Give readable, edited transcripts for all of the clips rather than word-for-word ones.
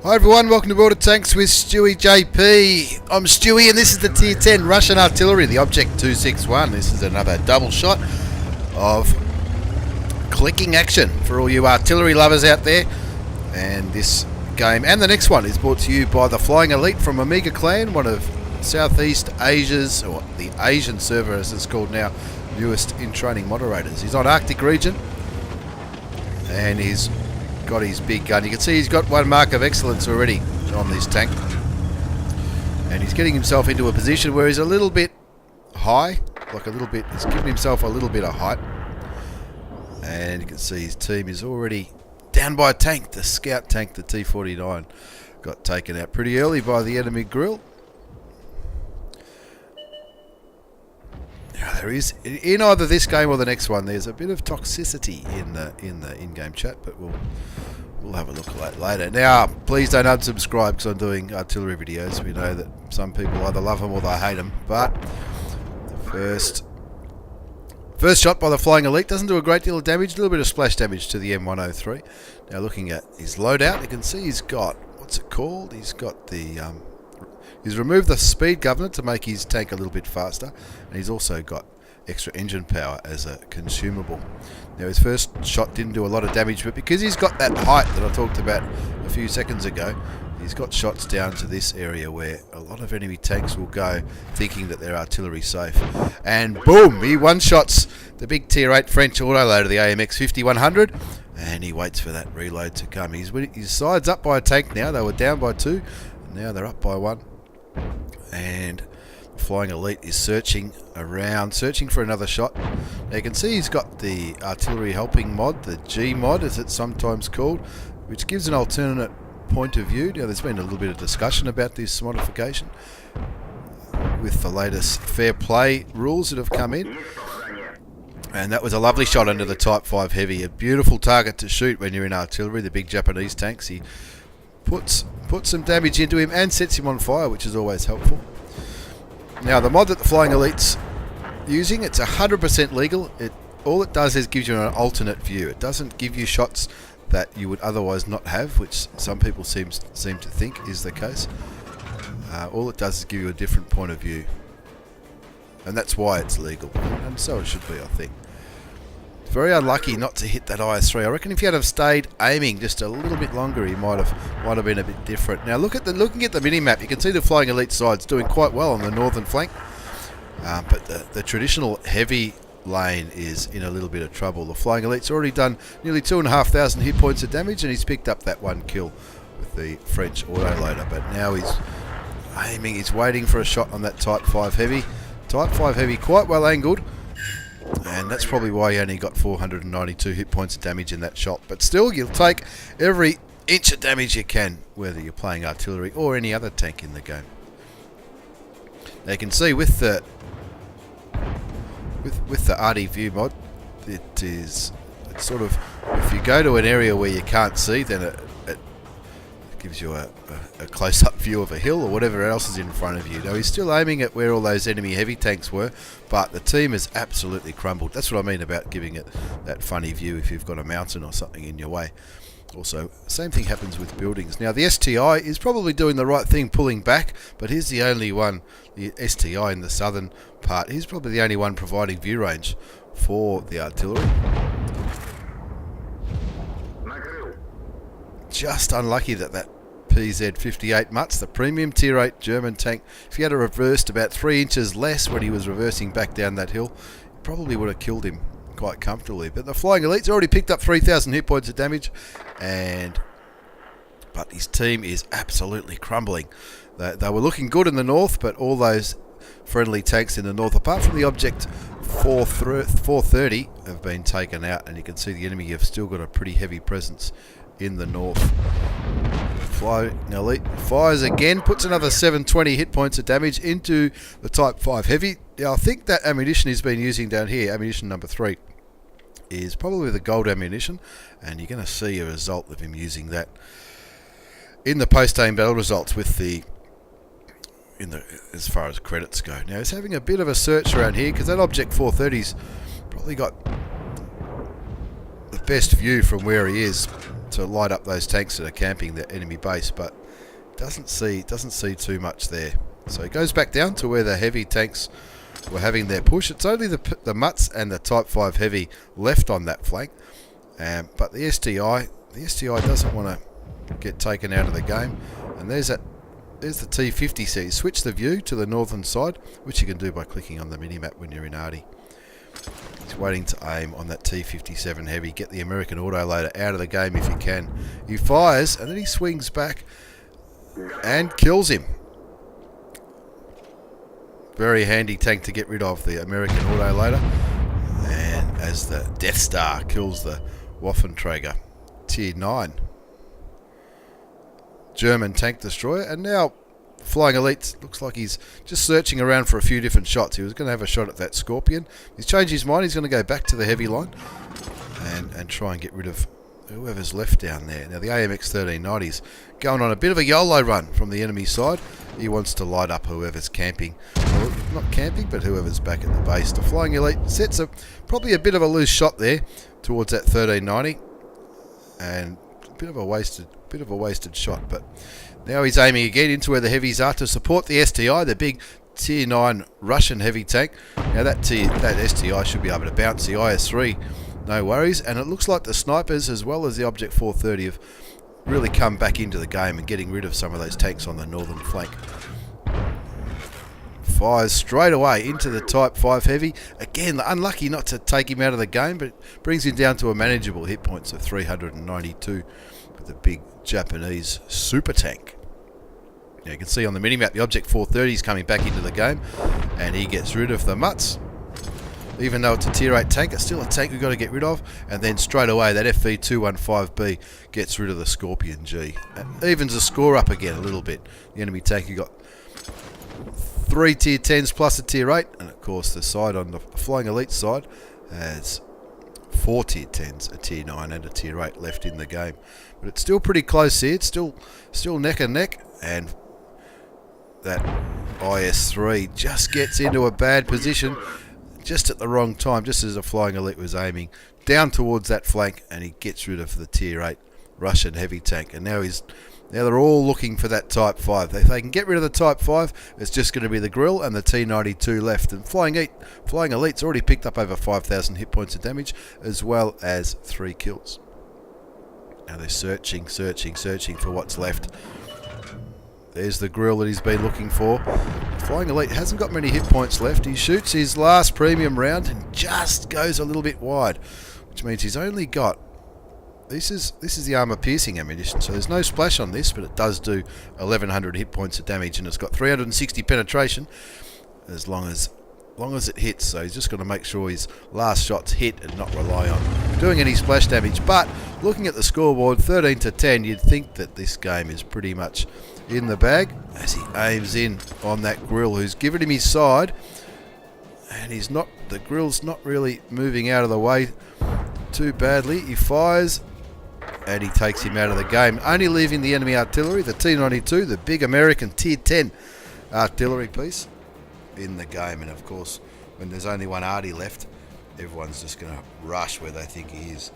Hi everyone, welcome to World of Tanks with stewiejp. I'm Stewie and this is the Tier 10 Russian Artillery, the Object 261. This is another double shot of clicking action for all you artillery lovers out there. And this game and the next one is brought to you by the Flying Elite from Amiga Clan, one of Southeast Asia's, or the Asian server as it's called now, newest in training moderators. He's on Arctic region and he's got his big gun. You can see he's got one mark of excellence already on this tank, and he's getting himself into a position where he's a little bit high, he's giving himself a little bit of height, and you can see his team is already down by a tank. The scout tank, the T-49, got taken out pretty early by the enemy grill. Now there is, in either this game or the next one, there's a bit of toxicity in the in-game chat, but we'll have a look at that later. Now, please don't unsubscribe because I'm doing artillery videos. We know that some people either love them or they hate them, but the first shot by the Flying Elite doesn't do a great deal of damage, a little bit of splash damage to the M103. Now looking at his loadout, you can see he's got, what's it called? He's got the he's removed the speed governor to make his tank a little bit faster, and he's also got extra engine power as a consumable. Now his first shot didn't do a lot of damage, but because he's got that height that I talked about a few seconds ago, he's got shots down to this area where a lot of enemy tanks will go thinking that they're artillery safe. And boom, he one-shots the big Tier 8 French autoloader, the AMX 5100, and he waits for that reload to come. His side's up by a tank now. They were down by 2, and now they're up by 1. And the Flying Elite is searching around, searching for another shot. Now you can see he's got the artillery helping mod, the G mod as it's sometimes called, which gives an alternate point of view. Now there's been a little bit of discussion about this modification with the latest fair play rules that have come in. And that was a lovely shot under the Type 5 Heavy, a beautiful target to shoot when you're in artillery, the big Japanese tanks. He puts some damage into him and sets him on fire, which is always helpful. Now the mod that the Flying Elite's using, it's 100% legal. All it does is gives you an alternate view. It doesn't give you shots that you would otherwise not have, which some people seem to think is the case. All it does is give you a different point of view, and that's why it's legal, and so it should be, I think. Very unlucky not to hit that IS-3. I reckon if he had have stayed aiming just a little bit longer, he might have been a bit different. Now looking at the mini-map, you can see the Flying Elite side's doing quite well on the northern flank, but the traditional heavy lane is in a little bit of trouble. The Flying Elite's already done nearly 2,500 hit points of damage, and he's picked up that one kill with the French autoloader. But now he's aiming, he's waiting for a shot on that Type 5 Heavy. Type 5 Heavy quite well angled, and that's probably why he only got 492 hit points of damage in that shot. But still, you'll take every inch of damage you can, whether you're playing artillery or any other tank in the game. Now you can see with the RD view mod, it's sort of, if you go to an area where you can't see, then it gives you a close-up view of a hill or whatever else is in front of you. Now he's still aiming at where all those enemy heavy tanks were, but the team has absolutely crumbled. That's what I mean about giving it that funny view if you've got a mountain or something in your way. Also, same thing happens with buildings. Now the STI is probably doing the right thing, pulling back, but he's the only one, the STI in the southern part, he's probably the only one providing view range for the artillery. Just unlucky that PZ-58 Mutz, the premium Tier 8 German tank, if he had reversed about 3 inches less when he was reversing back down that hill, it probably would have killed him quite comfortably. But the Flying Elite's already picked up 3,000 hit points of damage, but his team is absolutely crumbling. They were looking good in the north, but all those friendly tanks in the north, apart from the Object 430, have been taken out, and you can see the enemy have still got a pretty heavy presence in the north. Flying Elite fires again, puts another 720 hit points of damage into the Type 5 Heavy. Now I think that ammunition he's been using down here, ammunition number 3, is probably the gold ammunition, and you're going to see a result of him using that in the post-aim battle results with the as far as credits go. Now he's having a bit of a search around here because that Object 430's probably got the best view from where he is to light up those tanks that are camping the enemy base, but doesn't see too much there. So he goes back down to where the heavy tanks were having their push. It's only the Mutts and the Type 5 heavy left on that flank, but the STI doesn't want to get taken out of the game. And there's the T50. So you switch the view to the northern side, which you can do by clicking on the minimap when you're in Arty. He's waiting to aim on that T57 heavy. Get the American autoloader out of the game if you can. He fires and then he swings back and kills him. Very handy tank to get rid of, the American autoloader. And as the Death Star kills the Waffenträger. Tier 9. German tank destroyer. And now Flying Elite looks like he's just searching around for a few different shots. He was going to have a shot at that Scorpion. He's changed his mind. He's going to go back to the heavy line and try and get rid of whoever's left down there. Now the AMX 1390's going on a bit of a YOLO run from the enemy side. He wants to light up whoever's camping. Well, not camping, but whoever's back at the base. The Flying Elite sets probably a bit of a loose shot there towards that 1390. And a bit of a wasted shot, but now he's aiming again into where the heavies are to support the STI, the big Tier 9 Russian heavy tank. Now that STI should be able to bounce the IS-3, no worries. And it looks like the snipers as well as the Object 430 have really come back into the game and getting rid of some of those tanks on the northern flank. Fires straight away into the Type 5 heavy. Again, unlucky not to take him out of the game, but brings him down to a manageable hit points of 392 with the big Japanese super tank. Now you can see on the minimap the Object 430 is coming back into the game, and he gets rid of the Mutts. Even though it's a Tier 8 tank, it's still a tank we've got to get rid of. And then straight away that FV215B gets rid of the Scorpion G. And evens the score up again a little bit. The enemy tank, you got 3 Tier 10s plus a Tier 8, and of course the side on the Flying Elite side has 4 Tier 10s, a Tier 9 and a Tier 8 left in the game. But it's still pretty close here. It's still neck and neck, and that IS-3 just gets into a bad position just at the wrong time, just as the Flying Elite was aiming down towards that flank, and he gets rid of the Tier 8 Russian heavy tank. And now they're all looking for that Type 5. If they can get rid of the Type 5, it's just going to be the grill and the T92 left. And Flying Elite's already picked up over 5,000 hit points of damage, as well as 3 kills. Now they're searching for what's left. There's the grill that he's been looking for. Flying Elite hasn't got many hit points left. He shoots his last premium round and just goes a little bit wide, which means he's only got... This is the armor piercing ammunition, so there's no splash on this, but it does do 1,100 hit points of damage, and it's got 360 penetration as long as it hits. So he's just got to make sure his last shots hit and not rely on doing any splash damage. But looking at the scoreboard, 13-10, you'd think that this game is pretty much in the bag as he aims in on that grill, who's given him his side, and the grill's not really moving out of the way too badly. He fires and he takes him out of the game, only leaving the enemy artillery, the T92, the big American Tier 10 artillery piece, in the game. And of course, when there's only one arty left, everyone's just going to rush where they think he is.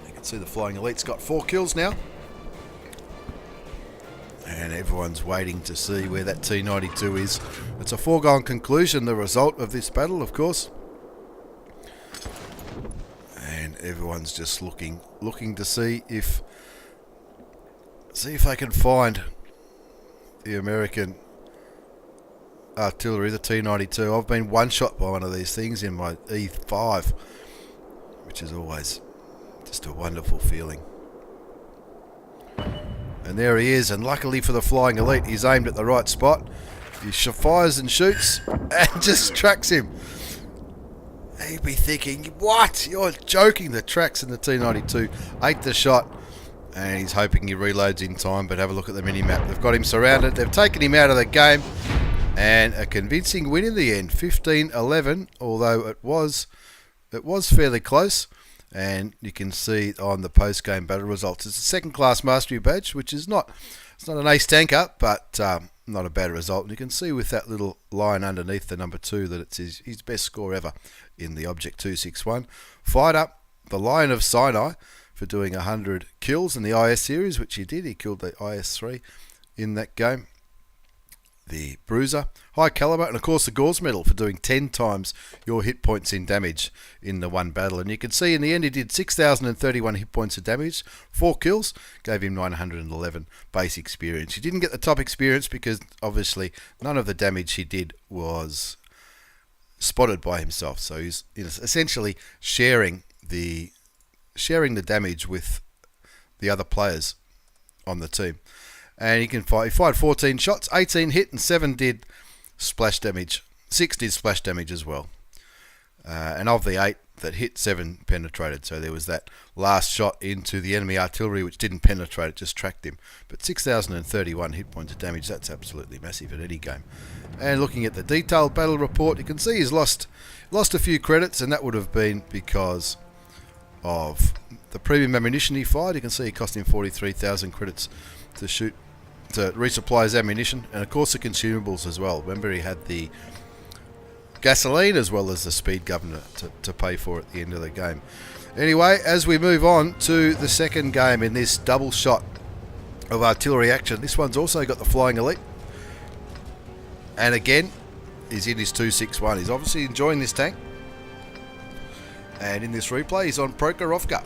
You can see the Flying Elite's got 4 kills now, and everyone's waiting to see where that T92 is. It's a foregone conclusion, the result of this battle, of course. And everyone's just looking to see if they can find the American artillery, the T92. I've been one shot by one of these things in my E5, which is always just a wonderful feeling. And there he is, and luckily for the Flying Elite, he's aimed at the right spot. He fires and shoots and just tracks him. He'd be thinking, what? You're joking. The tracks in the T92 ate the shot, and he's hoping he reloads in time. But have a look at the mini-map. They've got him surrounded. They've taken him out of the game, and a convincing win in the end, 15-11, although it was fairly close. And you can see on the post-game battle results, it's a second-class mastery badge, which is it's not an ace tanker, but not a bad result. And you can see with that little line underneath the number 2 that it's his best score ever in the Object 261. Fired up the Lion of Sinai for doing 100 kills in the IS series, which he did. He killed the IS-3 in that game. The Bruiser, High Caliber, and of course the Gauze Medal for doing 10 times your hit points in damage in the one battle. And you can see in the end he did 6,031 hit points of damage, 4 kills, gave him 911 base experience. He didn't get the top experience because obviously none of the damage he did was spotted by himself. So he's essentially sharing the damage with the other players on the team. And he fired 14 shots, 18 hit and 7 did splash damage. 6 did splash damage as well. And of the 8 that hit, 7 penetrated. So there was that last shot into the enemy artillery which didn't penetrate, it just tracked him. But 6,031 hit points of damage, that's absolutely massive at any game. And looking at the detailed battle report, you can see he's lost a few credits, and that would have been because of the premium ammunition he fired. You can see it cost him 43,000 credits to shoot, to resupply his ammunition, and of course the consumables as well. Remember, he had the gasoline as well as the speed governor to pay for at the end of the game. Anyway, as we move on to the second game in this double shot of artillery action, this one's also got the Flying Elite, and again he's in his 261. He's obviously enjoying this tank, and in this replay he's on Prokhorovka.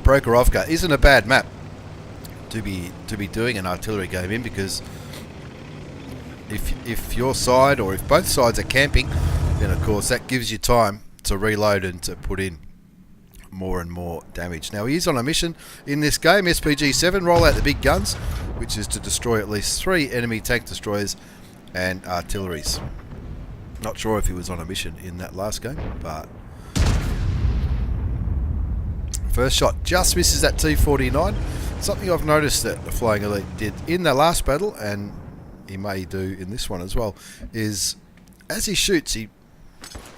Prokhorovka isn't a bad map to be doing an artillery game in, because if your side, or if both sides are camping, then of course that gives you time to reload and to put in more and more damage. Now he is on a mission in this game, SPG-7, roll out the big guns, which is to destroy at least 3 enemy tank destroyers and artilleries. Not sure if he was on a mission in that last game, but first shot just misses that T-49. Something I've noticed that the Flying Elite did in the last battle, and he may do in this one as well, is as he shoots, he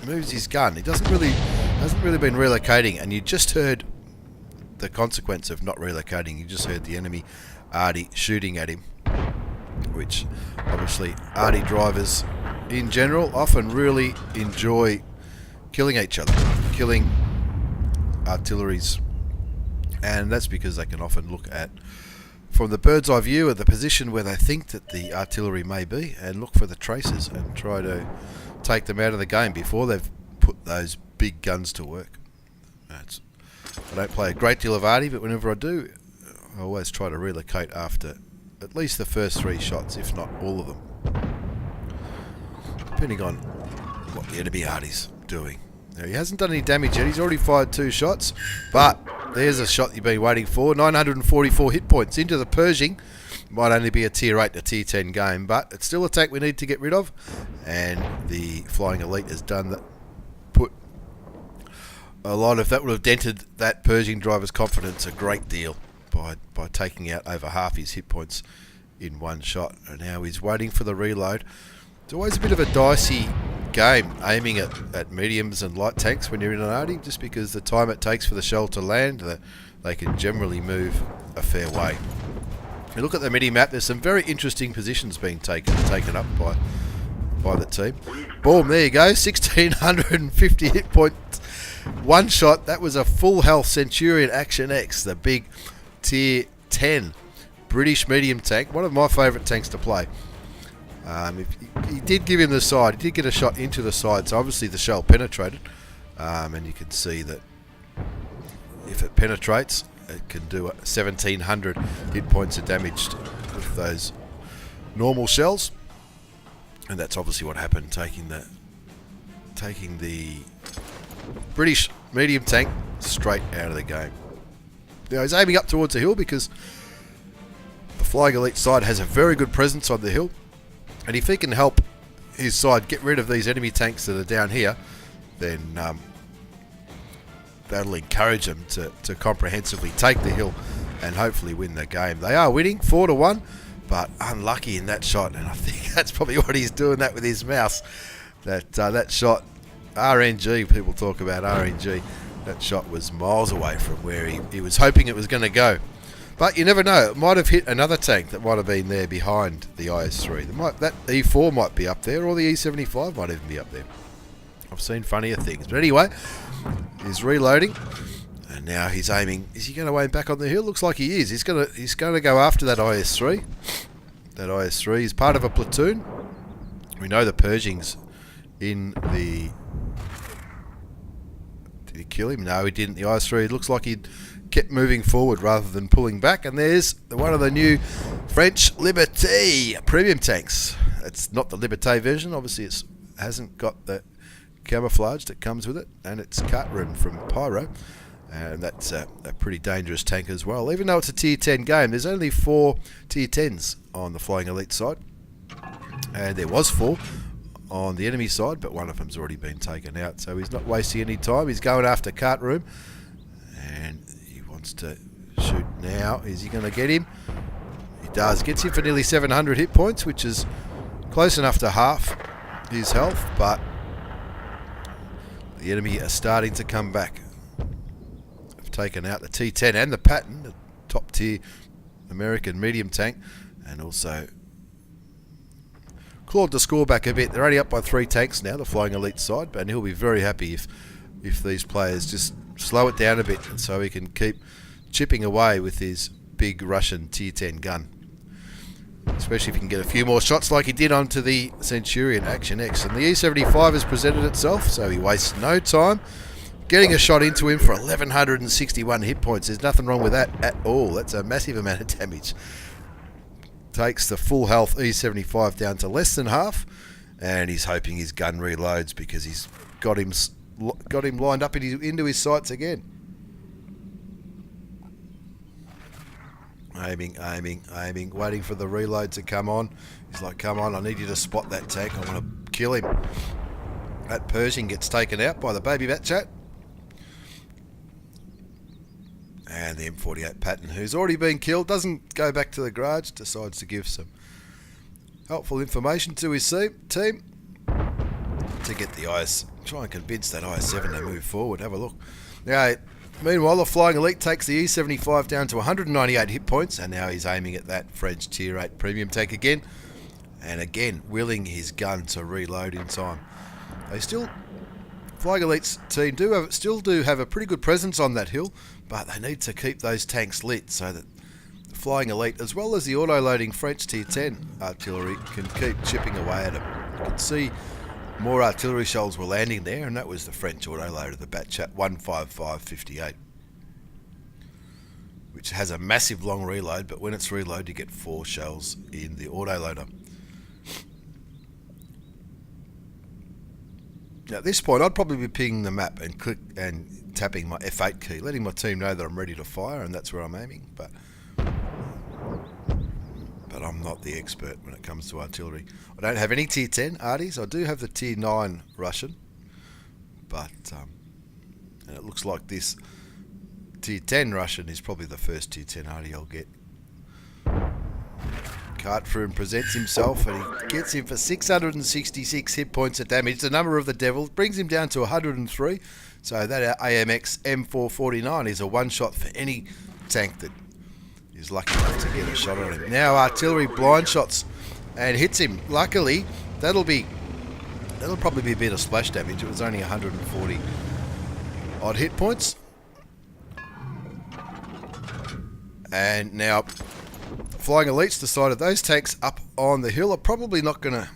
moves his gun. He hasn't really been relocating, and you just heard the consequence of not relocating. You just heard the enemy Arty shooting at him, which obviously Arty drivers in general often really enjoy killing each other, killing artilleries. And that's because they can often look at, from the bird's eye view, at the position where they think that the artillery may be, and look for the traces and try to take them out of the game before they've put those big guns to work. I don't play a great deal of Arty, but whenever I do, I always try to relocate after at least the first 3 shots, if not all of them, depending on what the enemy Arty's doing. Now, he hasn't done any damage yet. He's already fired 2 shots, but there's a shot you've been waiting for. 944 hit points into the Pershing. Might only be a tier 8 to tier 10 game, but it's still a tank we need to get rid of, and the Flying Elite has done that. Put a lot of that, would have dented that Pershing driver's confidence a great deal by taking out over half his hit points in one shot. And now he's waiting for the reload. It's always a bit of a dicey game aiming at mediums and light tanks when you're in an Arty, just because the time it takes for the shell to land, they can generally move a fair way. If you look at the mini map, there's some very interesting positions being taken up by the team. Boom, there you go, 1650 hit points, one shot. That was a full health Centurion Action X, the big tier 10 British medium tank, one of my favourite tanks to play. He did give him the side. He did get a shot into the side, so obviously the shell penetrated. And you can see that if it penetrates, it can do 1,700 hit points of damage with those normal shells. And that's obviously what happened, taking the British medium tank straight out of the game. Now he's aiming up towards the hill because the Flying Elite side has a very good presence on the hill. And if he can help his side get rid of these enemy tanks that are down here, then that'll encourage them to comprehensively take the hill and hopefully win the game. They are winning 4-1, but unlucky in that shot, and I think that's probably what he's doing that with his mouse. That shot RNG, people talk about RNG. That shot was miles away from where he was hoping it was going to go. But you never know, it might have hit another tank that might have been there behind the IS-3. That E4 might be up there, or the E75 might even be up there. I've seen funnier things. But anyway, he's reloading, and now he's aiming. Is he going to aim back on the hill? Looks like he is. He's going to go after that IS-3. That IS-3 is part of a platoon. We know the Pershing's in the... Did he kill him? No, he didn't. The IS-3, it looks like he kept moving forward rather than pulling back. And there's one of the new French Liberté premium tanks. It's not the Liberté version. Obviously, it hasn't got the camouflage that comes with it. And it's Cart Room from Pyro. And that's a pretty dangerous tank as well. Even though it's a tier 10 game, there's only 4 tier 10s on the Flying Elite side. And there was 4 on the enemy side, but one of them's already been taken out. So he's not wasting any time. He's going after Cart Room. And he wants to shoot now. Is he going to get him? He does. Gets him for nearly 700 hit points, which is close enough to half his health. But the enemy are starting to come back. They've taken out the T10 and the Patton, the top tier American medium tank. And also clawed the score back a bit. They're only up by 3 tanks now, the Flying Elite side, and he'll be very happy if these players just slow it down a bit so he can keep chipping away with his big Russian tier 10 gun. Especially if he can get a few more shots like he did onto the Centurion Action X. And the E75 has presented itself, so he wastes no time getting a shot into him for 1161 hit points. There's nothing wrong with that at all. That's a massive amount of damage. Takes the full health E75 down to less than half, and he's hoping his gun reloads because he's got him lined up into his sights again. Aiming, waiting for the reload to come on. He's like, come on, I need you to spot that tank. I want to kill him. That Pershing gets taken out by the baby bat chat. And the M48 Patton, who's already been killed, doesn't go back to the garage, decides to give some helpful information to his team to get the try and convince that IS-7 to move forward. Have a look. Now, meanwhile, the Flying Elite takes the E75 down to 198 hit points, and now he's aiming at that French Tier 8 premium tank again, and again, willing his gun to reload in time. Flying Elite's team still do have a pretty good presence on that hill, but they need to keep those tanks lit so that the Flying Elite, as well as the auto-loading French Tier 10 artillery, can keep chipping away at them. You can see more artillery shells were landing there, and that was the French auto-loader, the Batchat 155-58, which has a massive long reload, but when it's reloaded you get 4 shells in the auto-loader. Now, at this point, I'd probably be pinging the map and tapping my F8 key, letting my team know that I'm ready to fire, and that's where I'm aiming. But I'm not the expert when it comes to artillery. I don't have any Tier 10 arties. I do have the Tier 9 Russian, but and it looks like this Tier 10 Russian is probably the first Tier 10 arty I'll get. Cartfroom presents himself, and he gets him for 666 hit points of damage. The number of the devil brings him down to 103. So that AMX M449 is a one-shot for any tank that is lucky enough to get a shot on him. Now artillery blind shots and hits him. Luckily, that'll probably be a bit of splash damage. It was only 140 odd hit points. And now Flying Elite's decided those tanks up on the hill are probably not gonna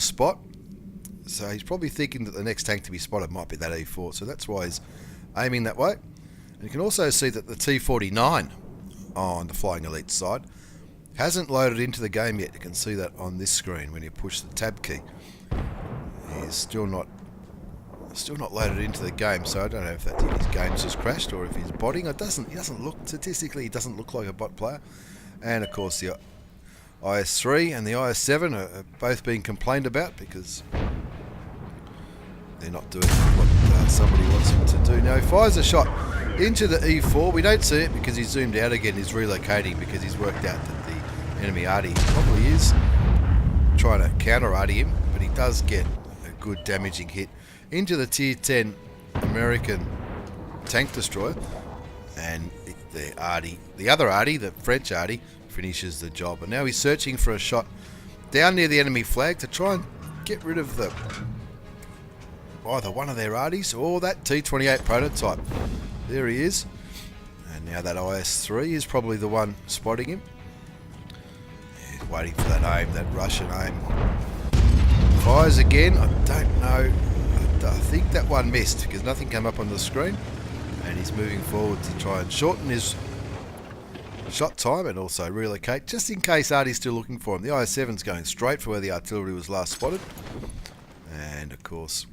spot. So he's probably thinking that the next tank to be spotted might be that E4. So that's why he's aiming that way. And you can also see that the T49 on the Flying Elite side hasn't loaded into the game yet. You can see that on this screen when you push the tab key. He's still not loaded into the game, so I don't know if that's his game's just crashed or if he's botting. He doesn't look, statistically, he doesn't look like a bot player. And of course the IS-3 and the IS-7 are both being complained about because they're not doing what somebody wants him to do. Now he fires a shot into the E4. We don't see it because he's zoomed out again. He's relocating because he's worked out that the enemy arty probably is trying to counter arty him, but he does get a good damaging hit into the Tier 10 American tank destroyer, and the other Arty, the French Arty, finishes the job. And now he's searching for a shot down near the enemy flag to try and get rid of either one of their Arties or that T28 prototype. There he is. And now that IS-3 is probably the one spotting him. He's waiting for that aim, that Russian aim. Fires again. I don't know. I think that one missed because nothing came up on the screen. And he's moving forward to try and shorten his shot time and also relocate, just in case Arty's still looking for him. The IS-7's going straight for where the artillery was last spotted. And of course,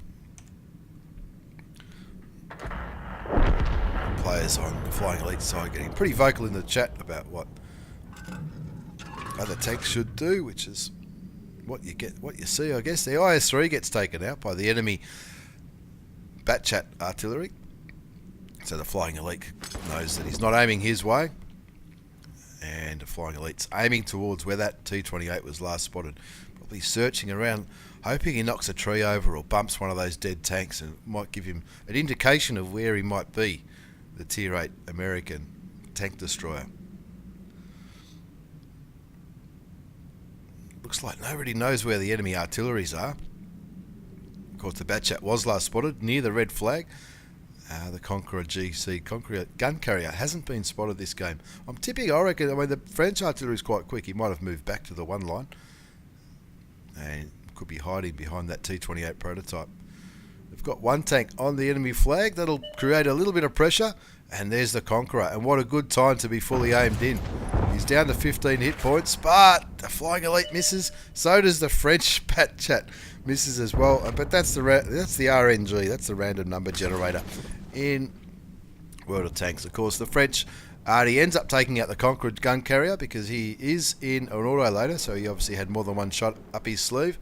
players on the Flying Elite side getting pretty vocal in the chat about what other tanks should do, which is what you see, I guess. The IS-3 gets taken out by the enemy Batchat artillery. So the Flying Elite knows that he's not aiming his way, and the Flying Elite's aiming towards where that T-28 was last spotted. Probably searching around, hoping he knocks a tree over or bumps one of those dead tanks, and might give him an indication of where he might be, the Tier 8 American tank destroyer. Looks like nobody knows where the enemy artilleries are. Of course, the Batchat was last spotted near the red flag. The Conqueror GC Conqueror gun carrier hasn't been spotted this game. I'm tipping, I reckon, I mean, the French artillery is quite quick. He might have moved back to the one line and could be hiding behind that T-28 prototype. They've got one tank on the enemy flag. That'll create a little bit of pressure. And there's the Conqueror. And what a good time to be fully aimed in. He's down to 15 hit points, but the Flying Elite misses. So does the French Batchat, misses as well. But that's the RNG. That's the random number generator in World of Tanks. Of course, the French Arty ends up taking out the Conqueror gun carrier because he is in an autoloader, so he obviously had more than one shot up his sleeve.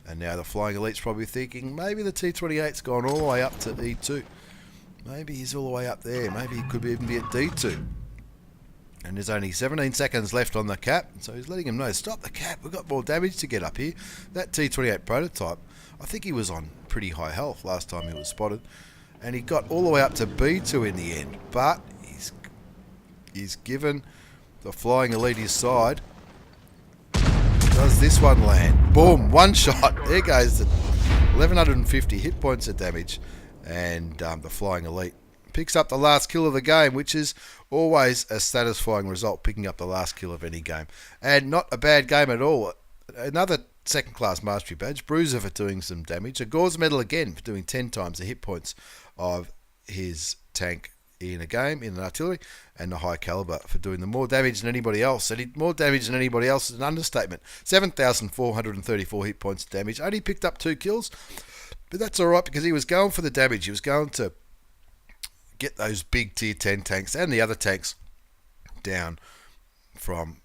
And now the Flying Elite's probably thinking maybe the T-28's gone all the way up to E2. Maybe he's all the way up there. Maybe he could even be at D2. And there's only 17 seconds left on the cap. So he's letting him know, stop the cap. We've got more damage to get up here. That T-28 prototype, I think he was on pretty high health last time he was spotted. And he got all the way up to B2 in the end. But he's given the Flying Elite his side. Does this one land? Boom, one shot. There goes the 1150 hit points of damage. And the Flying Elite picks up the last kill of the game, which is always a satisfying result, picking up the last kill of any game. And not a bad game at all. Another second-class mastery badge. Bruiser for doing some damage. A Gauze medal again for doing 10 times the hit points of his tank in a game, in an artillery. And the High Caliber for doing the more damage than anybody else. And more damage than anybody else is an understatement. 7,434 hit points of damage. Only picked up 2 kills. But that's alright because he was going for the damage. He was going to get those big tier 10 tanks and the other tanks down from,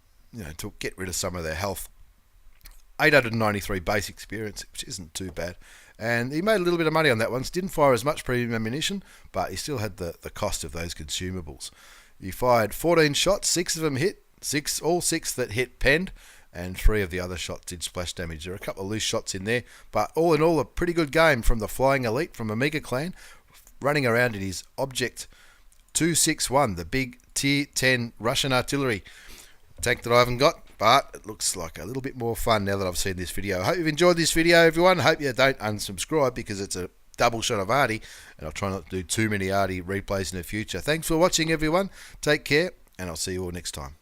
to get rid of some of their health. 893 base experience, which isn't too bad. And he made a little bit of money on that one. Didn't fire as much premium ammunition, but he still had the cost of those consumables. He fired 14 shots, 6 of them hit, all 6 that hit penned. And 3 of the other shots did splash damage. There are a couple of loose shots in there, but all in all, a pretty good game from the Flying Elite from Amiga Clan, running around in his Object 261, the big Tier 10 Russian artillery tank that I haven't got, but it looks like a little bit more fun now that I've seen this video. I hope you've enjoyed this video, everyone. I hope you don't unsubscribe because it's a double shot of Arty, and I'll try not to do too many Arty replays in the future. Thanks for watching, everyone. Take care, and I'll see you all next time.